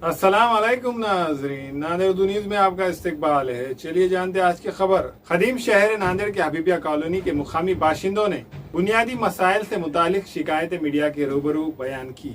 अस्सलाम वालेकुम नाज़रीन, नांदेड़ न्यूज़ में आपका इस्तकबाल है। चलिए जानते हैं आज की खबर। खदीम शहर नांदेड़ के हबीबिया कॉलोनी के मुकामी बाशिंदों ने बुनियादी मसाइल से मुतालिक शिकायतें मीडिया के रूबरू बयान की।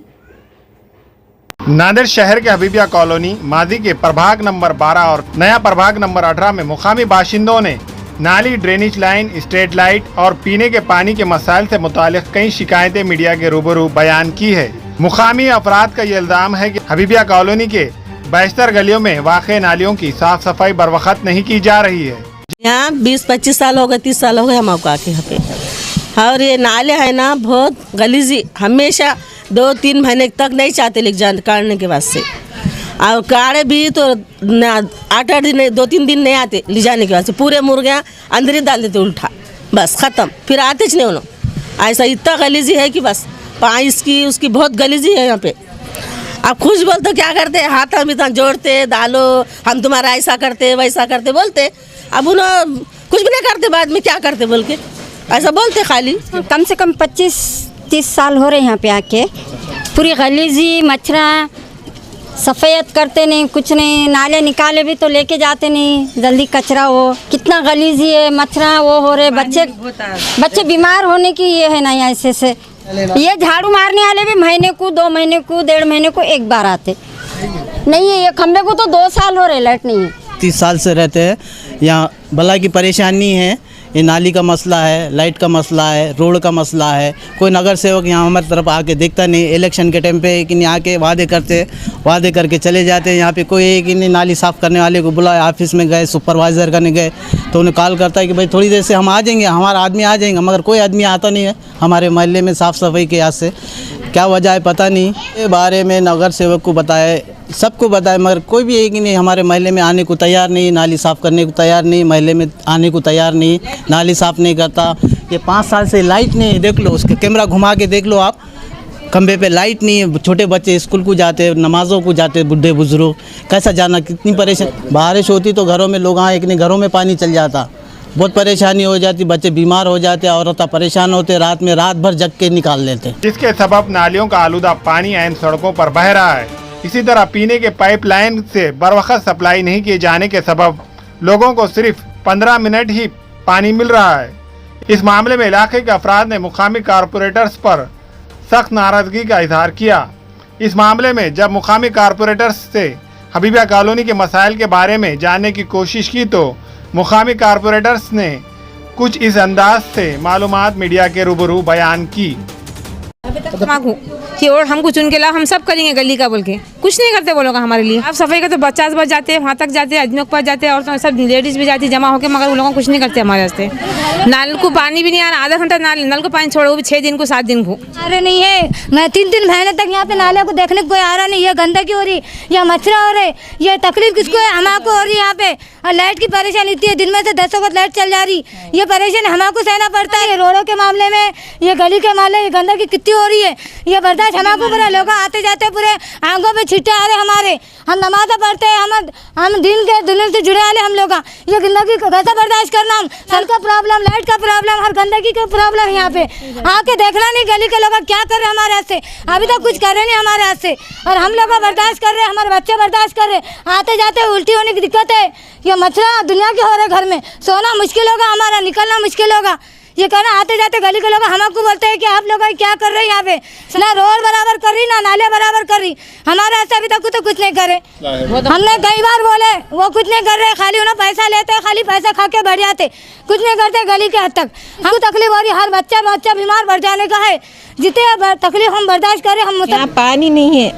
नांदेड़ शहर के हबीबिया कॉलोनी माजी के प्रभाग नंबर 12 और नया प्रभाग नंबर 18 में मुकामी बाशिंदों ने नाली, ड्रेनेज लाइन, स्ट्रीट लाइट और पीने के पानी के मसाइल से मुतालिक कई शिकायतें मीडिया के रूबरू बयान की है। मुकामी अफराद का ये इल्जाम है कि हबीबिया कॉलोनी के बैशतर गलियों में वाक़े नालियों की साफ सफाई बर वक्त नहीं की जा रही है। यहाँ 20-25 साल हो गए, 30 साल हो गए हम आपको आके यहाँ पे। और ये नाले है ना बहुत गलीजी, हमेशा 2-3 महीने तक नहीं चाहते लेके जाने काटने के वास्ते। और काढ़े भी तो 8-8 दिन 2-3 दिन नहीं आते ले जाने के वास्ते। पूरे मुर्गियाँ अंदर ही डाल देते उल्टा, बस ख़त्म, फिर आते नहीं उन्होंने। ऐसा इतना गलीजी है कि बस इसकी उसकी बहुत गलीजी है यहाँ पे। आप खुश बोलते क्या करते, हाथ हम इतना जोड़ते, डालो हम तुम्हारा ऐसा करते वैसा करते बोलते। अब उन्होंने कुछ भी नहीं करते, बाद में क्या करते बोल के ऐसा बोलते खाली। कम से कम 25-30 साल हो रहे यहाँ पे आके। पूरी गलीजी, मच्छरा, सफ़ेद करते नहीं, कुछ नहीं। नाले निकाले भी तो लेके जाते नहीं जल्दी, कचरा हो कितना गलीजी है, मच्छरा वो हो रहे, बच्चे बीमार होने की ये है ना ऐसे से। ये झाड़ू मारने वाले भी महीने को, 2 महीने को, 1.5 महीने को एक बार आते नहीं है। ये खम्बे को तो 2 साल हो रहे, लाइट नहीं है। 30 साल से रहते हैं यहाँ। भला की परेशानी है, ये नाली का मसला है, लाइट का मसला है, रोड का मसला है। कोई नगर सेवक यहाँ हमारी तरफ आके देखता नहीं। इलेक्शन के टाइम पे कि नहीं आके वादे करके चले जाते हैं। यहाँ पे कोई एक नहीं नाली साफ़ करने वाले को बुलाए, ऑफिस में गए, सुपरवाइज़र करने गए तो उन्हें कॉल करता है कि भाई थोड़ी देर से हम आ जाएंगे, हमारा आदमी आ जाएंगे, मगर कोई आदमी आता नहीं है हमारे मोहल्ले में साफ़ सफाई के यहाँ से। क्या वजह है पता नहीं। ये बारे में नगर सेवक को बताए, सबको बताए, मगर कोई भी एक ही नहीं हमारे मोहल्ले में आने को तैयार नहीं, नाली साफ़ करने को तैयार नहीं, मोहल्ले में आने को तैयार नहीं, नाली साफ़ नहीं करता। ये 5 साल से लाइट नहीं, देख लो उसके कैमरा घुमा के देख लो आप, खंबे पे लाइट नहीं है। छोटे बच्चे स्कूल को जाते, नमाज़ों को जाते, बुढ़े बुजुर्ग कैसा जाना, कितनी परेशान। बारिश होती तो घरों में लोग आए कि नहीं, घरों में पानी चल जाता, बहुत परेशानी हो जाती, बच्चे बीमार हो जाते, औरतें परेशान होते, रात भर जग के निकाल लेते, जिसके सबब नालियों का आलूदा पानी ऐन सड़कों पर बह रहा है। इसी तरह पीने के पाइपलाइन से बरवक्त सप्लाई नहीं किए जाने के सबब लोगों को सिर्फ 15 मिनट ही पानी मिल रहा है। इस मामले में इलाके के अफराद ने मुकामी कारपोरेटर्स पर सख्त नाराजगी का इजहार किया। इस मामले में जब मुकामी कारपोरेटर्स से हबीबिया कॉलोनी के मसाइल के बारे में जानने की कोशिश की तो मुकामी कारपोरेटर्स ने कुछ इस अंदाज से मालूमात मीडिया के रूबरू बयान की। कि और हमको चुन के लाओ, हम सब करेंगे गली का बोल के, कुछ नहीं करते बोलोगा हमारे लिए। आप सफाई का तो 50 बज जाते हैं, वहाँ तक जाते हैं, आदमियों के पास जाते हैं, और तो सब लेडीज़ भी जाती है जमा होकर, मगर उन लोगों को कुछ नहीं करते हमारे रास्ते। नल को पानी भी नहीं आ रहा, आधा घंटा नल को पानी छोड़ो, वो भी 6 दिन को 7 दिन को अरे नहीं है। मैं 3 महीने तक यहाँ पे नाले को देखने को कोई आ रहा नहीं। ये गंदगी हो रही, ये मच्छरा हो रहे, ये तकलीफ किसको है, हमारे हो रही है यहाँ पे। और लाइट की परेशानी इतनी है, दिन में से 10 वक्त लाइट चल जा रही, ये परेशानी हमारे सहना पड़ता है। रोडों के मामले में, ये गली के मामले में गंदगी कितनी हो रही है, ये बर्दाश्त हमारे पूरे लोग आते जाते पूरे आंखों पे छिट्टे आ रहे हमारे। हम नमाज़ पढ़ते हैं, हम दिन के दुनिया से जुड़े वाले हम लोग। ये गंदगी कैसा बर्दाश्त करना, हम सल का प्रॉब्लम, लाइट का प्रॉब्लम, हर गंदगी का प्रॉब्लम यहाँ पे आके देखना नहीं गली के लोग क्या कर रहे हमारे हाथ से। अभी तक कुछ कर रहे नहीं हमारे हाथ से, और हम लोग बर्दाश्त कर रहे हैं, हमारे बच्चे बर्दाश्त कर रहे, आते जाते उल्टी होने की दिक्कत है। ये मच्छरा दुनिया के हो रहे, घर में सोना मुश्किल होगा, हमारा निकलना मुश्किल होगा। ये कहना आते जाते गली के लोग हमको बोलते हैं कि आप लोग क्या कर रहे हैं यहाँ पे, ना रोड बराबर कर रही, ना नाले बराबर कर रही। हमारे ऐसा अभी तक तो कुछ नहीं करे। हमने कई बार बोले, वो कुछ नहीं कर रहे, खाली उन्हें पैसा लेते हैं, खाली पैसा खा के बढ़ जाते, कुछ नहीं करते गली के हद तक। हमको तकलीफ हो रही, हर बच्चा बीमार बढ़ जाने का है। जितने तकलीफ हम बर्दाश्त करें, हम यहाँ पानी नहीं है,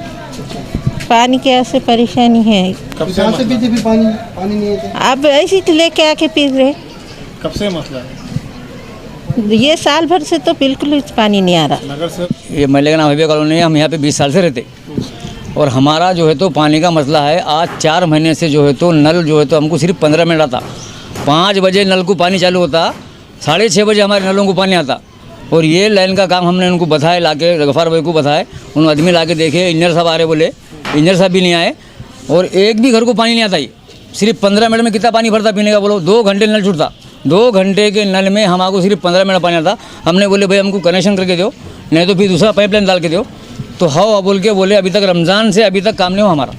पानी की ऐसे परेशानी है। कब से पानी नहीं है, अब ऐसी तो लेके आके पी रहे। कब से मसला है? ये साल भर से तो बिल्कुल पानी नहीं आ रहा। नगर से ये महल्ले का नाम हबीबिया कॉलोनी है। हम यहाँ पे 20 साल से रहते, और हमारा जो है तो पानी का मसला है। आज 4 महीने से जो है तो नल जो है तो हमको सिर्फ 15 मिनट आता। 5 बजे नल को पानी चालू होता, 6:30 बजे हमारे नलों को पानी आता। और ये लाइन का काम हमने उनको बताया, लाके गफ़ार भाई को बताए, उन आदमी ला के देखे, इंजीनियर साहब आ रहे, बोले इंजीनियर साहब भी नहीं आए, और एक भी घर को पानी नहीं आता। ही सिर्फ 15 मिनट में कितना पानी भरता पीने का बोलो, 2 घंटे नल छूटता। 2 घंटे के नल में हमारे सिर्फ 15 मिनट पानी आता। हमने बोले भाई हमको कनेक्शन करके दो, नहीं तो फिर दूसरा पाइपलाइन डाल के दो। तो हाँ बोल के बोले अभी तक रमज़ान से अभी तक काम नहीं हुआ हमारा,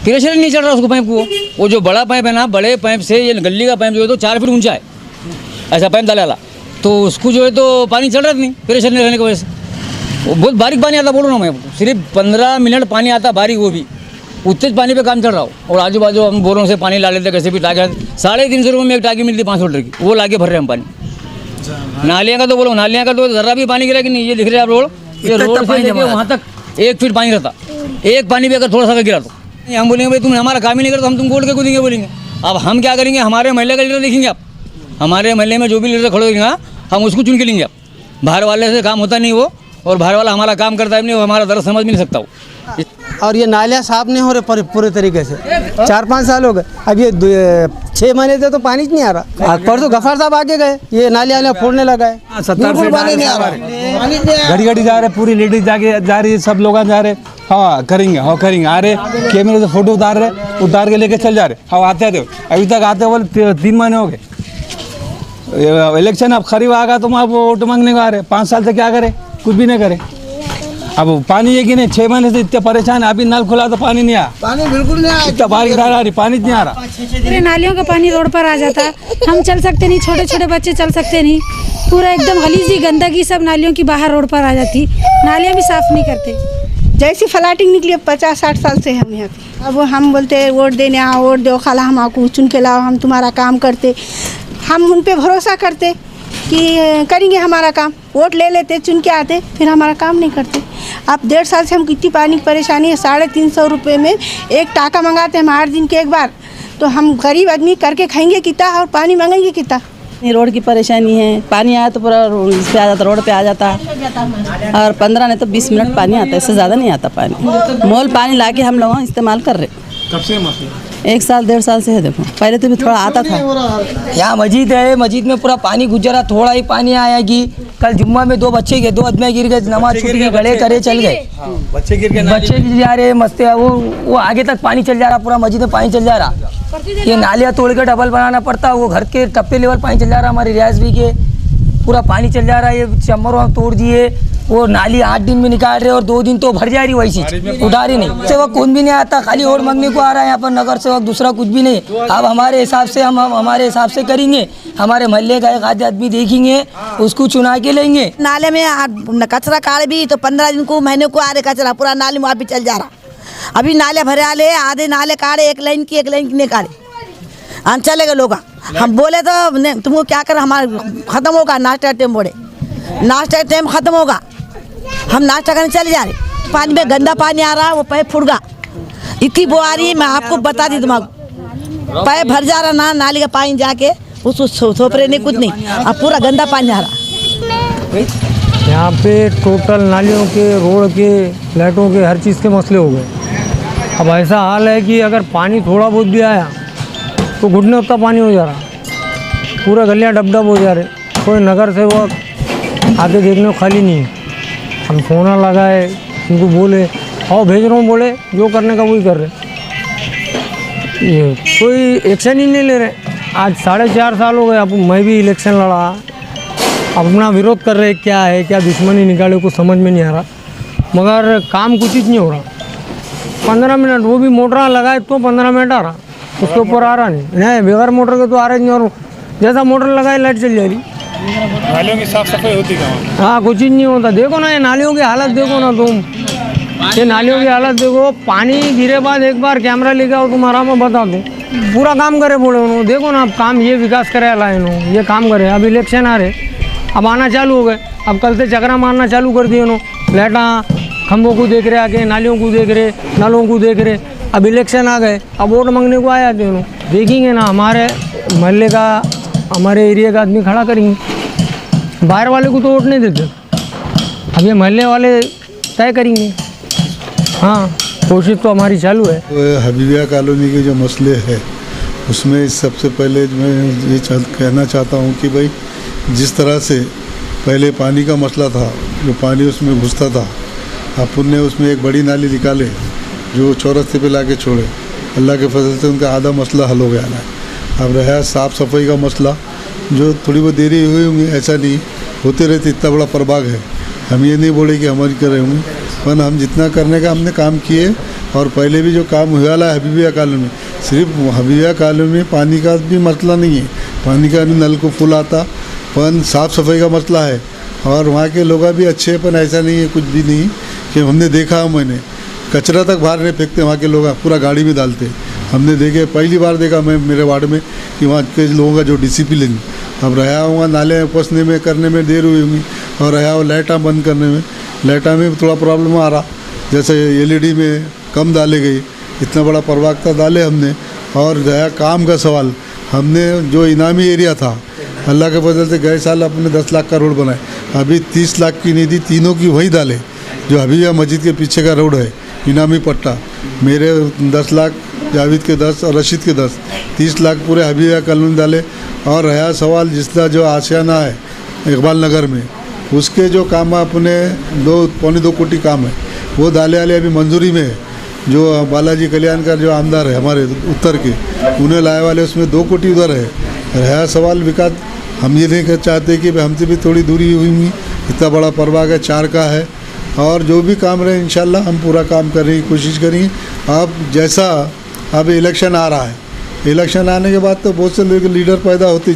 प्रेशर ही नहीं चढ़ रहा उसको पाइप को। वो जो बड़ा पाइप है ना, बड़े पाइप से ये गली का पाइप जो है तो 4 फीट ऊंचा है, ऐसा पाइप डाला, तो उसको जो है तो पानी चढ़ रहा नहीं, प्रेशर नहीं रहने की वजह से। वो बहुत बारीक पानी आता, बोलो ना मैं, सिर्फ 15 मिनट पानी आता बारीक, वो भी उतने पानी पे काम चल रहा हो। और आजू बाजू हम बोरों से पानी ला लेते, कैसे भी टाँगे 350 रुपये में एक टाँगी मिलती 5 लीटर की, वो ला के भर रहे हैं हम पानी। नालियाँ का तो बोलो, नालियाँ का तो ज़रा भी पानी गिरा कि नहीं, ये दिख रहे हैं आप रोड, ये रोड से लेके वहाँ तक 1 फीट पानी रहता, एक पानी भी अगर थोड़ा सा गिरा तो हम बोलेंगे भाई तुम हमारा काम ही नहीं करते, हम तुमको उड़ के कूदेंगे बोलेंगे। अब हम क्या करेंगे, हमारे महल्ले का लीडर देखेंगे आप, हमारे महल्ले में जो भी लीडर खड़े होंगे हम उसको चुन के लेंगे। आप बाहर वाले से काम होता नहीं वो, और बाहर वाला हमारा काम करता है नहीं, वो हमारा दर्द समझ भी नहीं सकता वो। और ये नालियाँ साफ नहीं हो रहे पूरे तरीके से, 4-5 साल हो गए, अब ये 6 महीने से तो पानी नहीं आ रहा। परसों गफार साहब आगे गए, ये नालियाँ फोड़ने लगा है, 70 से पानी नहीं आ रहा, घड़ी जा रहे, पूरी लेडीज जाके जा रही है, सब लोग जा रहे, हाँ करेंगे आ रहे, कैमरे से फोटो उतार के लेके चल जा रहे, हाँ आते अभी तक आते बोले 3 महीने हो गए। इलेक्शन अब करीब आ गया, तुम आप वोट मांगने को आ रहे, 5 साल से क्या करे, कुछ भी नहीं करे। अब पानी है कि नहीं, 6 महीने से इतने परेशान है, अभी नल खुला तो पानी नहीं आया, पानी बिल्कुल नहीं आया, इतना बारिश आ रही, पानी नहीं आ रहा। पूरे नालियों का पानी रोड पर आ जाता, हम चल सकते नहीं, छोटे छोटे बच्चे चल सकते नहीं, पूरा एकदम गलीजी गंदगी सब नालियों की बाहर रोड पर आ जाती, नालियाँ भी साफ नहीं करते। जैसी फ्लैटिंग निकली, 50-60 साल से हम यहाँ पे। अब हम बोलते हैं वोट देने आओ, वोट दो, खाला हम आपको चुन के लाओ, हम तुम्हारा काम करते, हम उन पे भरोसा करते कि करेंगे हमारा काम, वोट ले लेते, चुन के आते, फिर हमारा काम नहीं करते। अब 1.5 साल से हम कितनी पानी की परेशानी है, 350 रुपये में एक टाका मंगाते हम 8 दिन के एक बार, तो हम गरीब आदमी करके खाएंगे कितना और पानी मांगेंगे कितना। रोड की परेशानी है, पानी आया तो पूरा इस पे आ जाता, रोड पे आ जाता, और 15 नहीं तो 20 मिनट पानी आता है, इससे ज़्यादा नहीं आता पानी। मोल पानी लाके हम लोग इस्तेमाल कर रहे। कब से मसला? 1 साल 1.5 साल से है। देखो पहले तो भी थोड़ा आता था। यहाँ मस्जिद है, मस्जिद में पूरा पानी गुजरा, थोड़ा ही पानी आया कि कल जुम्मा में 2 बच्चे गए, 2 आदमी गिर गए, नमाज छूट गई, गले करे चल गए, बच्चे गिर जा रहे मस्त है, वो आगे तक पानी चल जा रहा, पूरा मस्जिद में पानी चल जा रहा। ये नालियाँ तोड़ के डबल बनाना पड़ता, वो घर के टप्पे लेवल पानी चल जा रहा, हमारी रियाज भी के पूरा पानी चल जा रहा है। ये चम्बर वहाँ तोड़ दिए, वो नाली 8 दिन में निकाल रहे और 2 दिन तो भर जा रही, वैसी उधार ही नहीं। सेवक कौन भी नहीं आता, खाली वोट मांगने को आ रहा है यहाँ पर नगर सेवक, दूसरा कुछ भी नहीं। अब हमारे हिसाब से हम हमारे हिसाब से करेंगे, हमारे मोहल्ले का एक आदमी देखेंगे, उसको चुना के लेंगे। नाले में कचरा काढ़े भी तो 15 दिन को महीने को आ रहे कचरा, पूरा नाले में भी चल जा रहा। अभी नाले भरे आले, आधे नाले काढ़े, एक लाइन की नहीं काढ़े, हम चलेगा लोग। हम बोले तो तुमको क्या कर, हमारा खत्म होगा नाश्ता टाइम, बोले नाश्ता टाइम खत्म होगा, हम नाश्ता करने चले जा रहे, पानी में गंदा पानी आ रहा, वो पैप फुट गया, इतनी बो आ रही है, मैं आपको बता दी, दिमाग पैप भर जा रहा ना, नाली का पानी जाके उसको सोपरे नहीं, कुछ नहीं, अब पूरा गंदा पानी आ रहा। यहाँ पे टोटल नालियों के, रोड के, लाइटों के, हर चीज़ के मसले हो गए। अब ऐसा हाल है कि अगर पानी थोड़ा बहुत भी आया तो घुटने उतना पानी हो जा रहा, पूरा गलियाँ डब हो जा रहे, कोई नगर सेवक आके देखने को खाली नहीं है। हम फोना लगाए, उनको बोले और भेज रहा हूँ, बोले जो करने का वही कर रहे, ये कोई एक्शन ही नहीं ले रहे। आज 4.5 साल हो गए, अब मैं भी इलेक्शन लड़ा, अब अपना विरोध कर रहे, क्या है क्या दुश्मनी निकाले, कुछ समझ में नहीं आ रहा, मगर काम कुछ ही नहीं हो रहा। 15 मिनट, वो भी मोटर लगाए तो 15 मिनट आ रहा, उसके ऊपर आ रहा नहीं, बगैर मोटर के तो आ रहा ही नहीं, और जैसा मोटर लगाए लाइट चल जा रही। नालियों की साफ सफाई होती कहाँ? हाँ कुछ ही नहीं होता। देखो ना ये नालियों की हालत देखो ना तुम, ये नालियों की हालत देखो, पानी गिरे बाद एक बार कैमरा लेके आओ, तुम आराम में बता दो, पूरा काम करे बोले उन्होंने। देखो ना अब काम ये विकास करे ला इन्होंने, ये काम करे। अब इलेक्शन आ रहे, अब आना चालू हो गए, अब कल से चक्रा मारना चालू कर दिए उन्होंने, लाइटा खम्भों को देख रहे, आके नालियों को देख रहे, नलों को देख रहे। अब इलेक्शन आ गए, अब वोट मांगने को आया थे उन्होंने, देखेंगे ना हमारे मोहल्ले का, हमारे एरिया का आदमी खड़ा करेंगे, बाहर वाले को तो वोट नहीं देते। अब ये मोहल्ले वाले तय करेंगे। हाँ कोशिश तो हमारी चालू है। हबीबिया कॉलोनी के जो मसले हैं उसमें सबसे पहले मैं ये कहना चाहता हूँ कि भाई जिस तरह से पहले पानी का मसला था, जो पानी उसमें घुसता था, अपन ने उसमें एक बड़ी नाली निकाले जो चौरस्ते पे लाके छोड़े, अल्लाह के फजल से उनका आधा मसला हल हो गया है। अब रहा साफ़ सफाई का मसला, जो थोड़ी बहुत देरी हुई होंगी, ऐसा नहीं होते रहते, इतना बड़ा प्रभाग है, हम ये नहीं बोले कि हमारी कर रहे होंगे, पर हम जितना करने का हमने काम किए। और पहले भी जो काम हुआ है हबीबिया कॉलोनी में, सिर्फ हबीबिया कॉलोनी में पानी का भी मसला नहीं है, पानी का भी नल को फुल आता, पर साफ़ सफाई का मसला है। और वहाँ के लोग भी अच्छे हैं, पर ऐसा नहीं है कुछ भी नहीं कि हमने देखा, मैंने कचरा तक बाहर नहीं फेंकते वहाँ के लोग, पूरा गाड़ी में डालते। हमने देखे, पहली बार देखा मैं मेरे वार्ड में कि वहाँ के लोगों का जो डिसिप्लिन। अब रहा हुआ नाले पसने में करने में देर हुई होगी, और रहा हुआ लाइटा बंद करने में, लाइटा में थोड़ा प्रॉब्लम आ रहा, जैसे एलईडी में कम डाले गई, इतना बड़ा प्रवक्ता डाले हमने। और रहा काम का सवाल, हमने जो इनामी एरिया था, अल्लाह के फजल से गए साल अपने 10 लाख का रोड बनाए, अभी 30 लाख की निधि तीनों की वही डाले, जो हबीबिया मस्जिद के पीछे का रोड है इनामी पट्टा, मेरे 10 लाख, जावेद के 10 और रशीद के 10, 30 लाख पूरे हबीबिया कॉलोनी डाले। और रहा सवाल जिसका जो आशियाना है इकबाल नगर में, उसके जो काम अपने 2.25 कोटी काम है, वो डाले वाले अभी मंजूरी में है। जो बालाजी कल्याणकर जो आमदार है हमारे उत्तर के, उन्हें लाए वाले उसमें 2 कोटी उधर है। रहा सवाल विकास, हम ये नहीं चाहते कि हमसे भी थोड़ी दूरी हुई, इतना बड़ा प्रभाग है 4 का है, और जो भी काम रहे इंशाल्लाह हम पूरा काम करने की कोशिश करेंगे। अब जैसा अब इलेक्शन आ रहा है, इलेक्शन आने के बाद तो बहुत से लोग लीडर पैदा होते,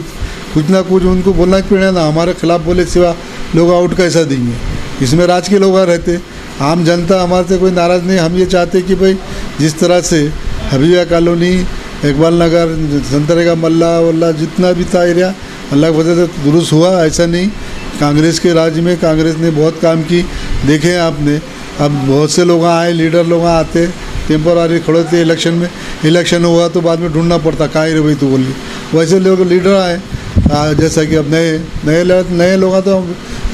कुछ ना कुछ उनको बोलना पड़ेगा ना, हमारे खिलाफ बोले सिवा लोग आउट कैसा देंगे, इसमें राज के लोग रहते। आम जनता हमारे से कोई नाराज़ नहीं, हम ये चाहते कि भाई जिस तरह से हबीबिया कॉलोनी, इकबाल नगर, संतरे का मल्ला वल्ला जितना भी था एरिया, अल्लाह की वजह से दुरुस्त हुआ। ऐसा नहीं, कांग्रेस के राज्य में कांग्रेस ने बहुत काम की, देखे आपने। अब बहुत से लोग आए, लीडर लोग आते, टेम्पोरारी खड़े थे इलेक्शन में, इलेक्शन हुआ तो बाद में ढूंढना पड़ता कहाँ रे भाई, तो बोलिए वैसे लोग लीडर आए। जैसा कि अब नए लोग तो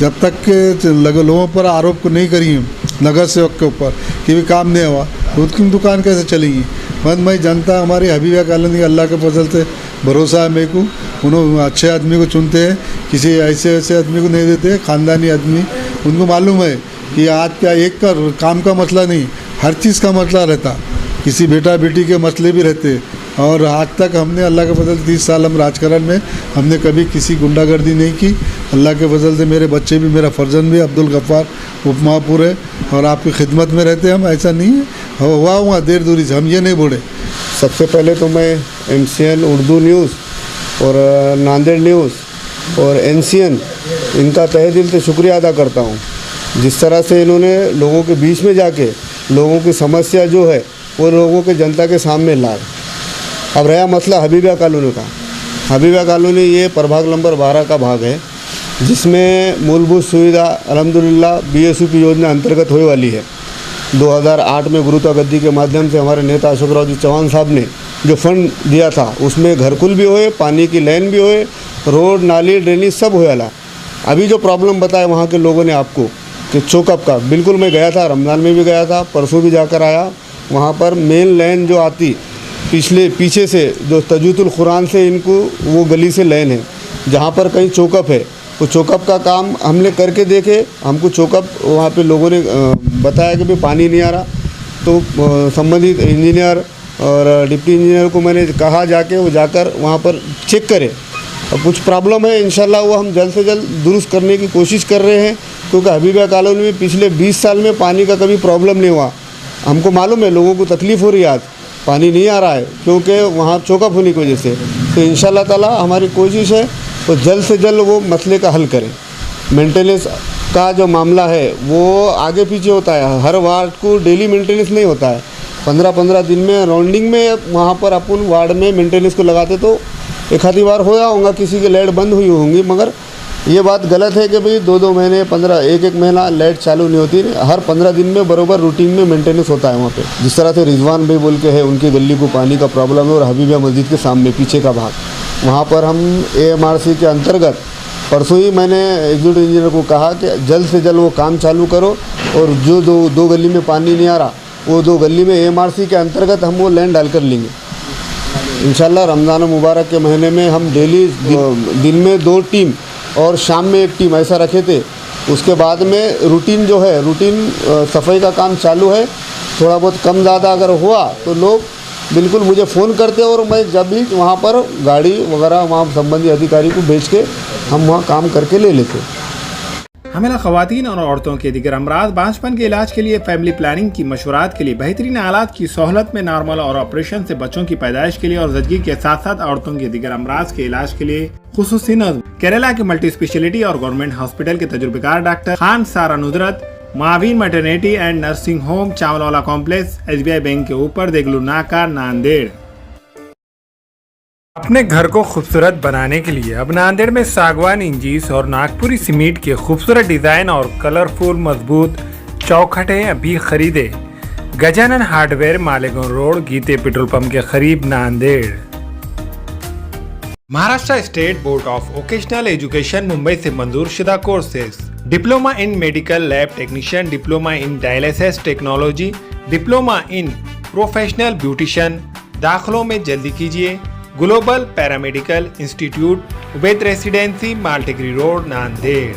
जब तक के लोगों पर आरोप को नहीं करिए नगर सेवक के ऊपर कि भी काम नहीं हुआ, खुद की दुकान कैसे चलेंगी। बंद भाई जनता हमारी हबीबिया कॉलोनी अल्लाह के फजल से भरोसा है मेरे को, उन्होंने अच्छे आदमी को चुनते हैं, किसी ऐसे आदमी को नहीं देते, ख़ानदानी आदमी। उनको मालूम है कि आज क्या एक का काम का मसला नहीं, हर चीज़ का मसला रहता, किसी बेटा बेटी के मसले भी रहते। और आज तक हमने अल्लाह के फजल 30 साल हम राजकारण में हमने कभी किसी गुंडागर्दी नहीं की। अल्लाह के फजल से मेरे बच्चे भी, मेरा फर्जन भी अब्दुल गफ्फार उपमहापुर है और आपकी खिदमत में रहते हैं हम, ऐसा नहीं है हुआ देर दूरी से, हम ये नहीं बोले। सबसे पहले तो मैं MCN उर्दू न्यूज़ और नांदेड़ न्यूज़ और NCN इनका तहे दिल से शुक्रिया अदा करता हूँ, जिस तरह से इन्होंने लोगों के बीच में जाके लोगों की समस्या जो है वो लोगों के जनता के सामने लाए। अब रहा मसला हबीबिया कॉलोनी का, हबीबिया कॉलोनी ये प्रभाग नंबर 12 का भाग है, जिसमें मूलभूत सुविधा अल्हम्दुलिल्लाह BSUP योजना अंतर्गत होने वाली है। 2008 में गुरुता गद्दी के माध्यम से हमारे नेता अशोक राव जी चौहान साहब ने जो फंड दिया था, उसमें घरकुल भी होए, पानी की लाइन भी होए, रोड नाली ड्रेनेज सब होया ला। अभी जो प्रॉब्लम बताया वहाँ के लोगों ने आपको कि चौकअप का, बिल्कुल मैं गया था, रमज़ान में भी गया था, परसों भी जाकर आया। वहाँ पर मेन लाइन जो आती पीछे से जो तजवीदुल कुरान से इनको वो गली से लाइन है, जहाँ पर कहीं चौकअप है, वो चौकअप का काम हमने करके देखे। हमको चौकअप वहाँ पे लोगों ने बताया कि भाई पानी नहीं आ रहा, तो संबंधित इंजीनियर और डिप्टी इंजीनियर को मैंने कहा जाके वो जाकर वहाँ पर चेक करे। और कुछ प्रॉब्लम है, इंशाल्लाह वो हम जल्द से जल्द दुरुस्त करने की कोशिश कर रहे हैं, क्योंकि हबीबिया कॉलोनी में पिछले 20 साल में पानी का कभी प्रॉब्लम नहीं हुआ। हमको मालूम है लोगों को तकलीफ़ हो रही है, आज पानी नहीं आ रहा है क्योंकि वहाँ चौकअप होने की वजह से। तो इंशाल्लाह ताला हमारी कोशिश है तो जल्द से जल्द वो मसले का हल करें। मेंटेनेंस का जो मामला है वो आगे पीछे होता है, हर वार्ड को डेली मेंटेनेंस नहीं होता है, 15-15 दिन में राउंडिंग में वहाँ पर अपन वार्ड में मेंटेनेंस को लगाते तो एक आधी बार होया होगा, किसी की लाइट बंद हुई होंगी। मगर ये बात गलत है कि भाई 2-2 महीने 1-1 महीना लाइट चालू नहीं होती, हर 15 दिन में बरोबर रूटीन में मेंटेनेंस होता है वहाँ पे। जिस तरह से रिजवान भाई बोल के है, उनकी गली को पानी का प्रॉब्लम है, और हबीबिया मस्जिद के सामने पीछे का भाग, वहाँ पर हम AMRC के अंतर्गत परसों ही मैंने एग्जीक्यूटिव इंजीनियर को कहा कि जल्द से जल्द वो काम चालू करो, और जो दो गली में पानी नहीं आ रहा, वो 2 गली में AMRC के अंतर्गत हम वो लाइन डाल कर लेंगे इंशाल्लाह। रमज़ान मुबारक के महीने में हम डेली दिन में 2 टीम और शाम में 1 टीम ऐसा रखे थे। उसके बाद में रूटीन जो है, रूटीन सफाई का काम चालू है। थोड़ा बहुत कम ज़्यादा अगर हुआ तो लोग बिल्कुल मुझे फ़ोन करते, और मैं जब भी वहाँ पर गाड़ी वगैरह वहाँ संबंधित अधिकारी को भेज के हम वहाँ काम करके ले लेते। हमेला खवातीन और औरतों के दिगर अमराज, बांझपन के इलाज के लिए, फैमिली प्लानिंग की मशवरात के लिए, बेहतरीन आलात की सहूलत में, नॉर्मल और ऑपरेशन से बच्चों की पैदाइश के लिए और ज़चगी के साथ साथ औरतों के दिगर अमराज के इलाज के लिए खुसूसी नज़्म केरला के मल्टी स्पेशलिटी और गवर्नमेंट हॉस्पिटल के तजुर्बेकार doctor Khan Sara Nusrat, Maveen maternity and nursing home, Chawalwala complex, SBI bank के ऊपर, देगलू नाका, नांदेड़। अपने घर को खूबसूरत बनाने के लिए अब नांदेड़ में सागवान इंजीस और नागपुरी सीमेंट के खूबसूरत डिजाइन और कलरफुल मजबूत चौखटें अभी खरीदे। Gajanan hardware, Malegaon road, Gite petrol pump के करीब, Nanded. Maharashtra state board of vocational education Mumbai से मंजूर शुदा courses: diploma in medical lab technician, diploma in dialysis technology, diploma in professional beautician. दाखिलों में जल्दी कीजिए। Global paramedical institute, Ubaid residency, Maltekri road, Nanded.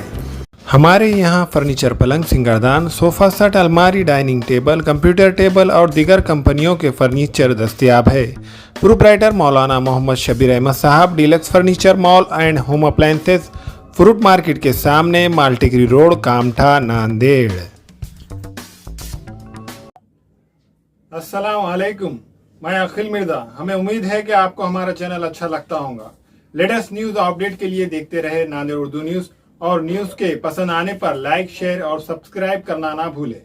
हमारे यहाँ फर्नीचर, पलंग, सिंगारदान, सोफा सेट, अलमारी, डाइनिंग टेबल, कंप्यूटर टेबल और दीगर कंपनियों के फर्नीचर दस्तयाब है। प्रोप्राइटर मौलाना मोहम्मद शबीर अहमद साहब, deluxe furniture mall and home appliances, fruit market के सामने, मालटेकरी रोड, कामठा, नांदेड़। अस्सलाम वालेकुम, मैं अखिल मिर्जा। हमें उम्मीद है कि आपको हमारा चैनल अच्छा लगता होगा। लेटेस्ट न्यूज अपडेट के लिए देखते रहे नांदेड़ उर्दू न्यूज, और न्यूज के पसंद आने पर लाइक, शेयर और सब्सक्राइब करना ना भूलें।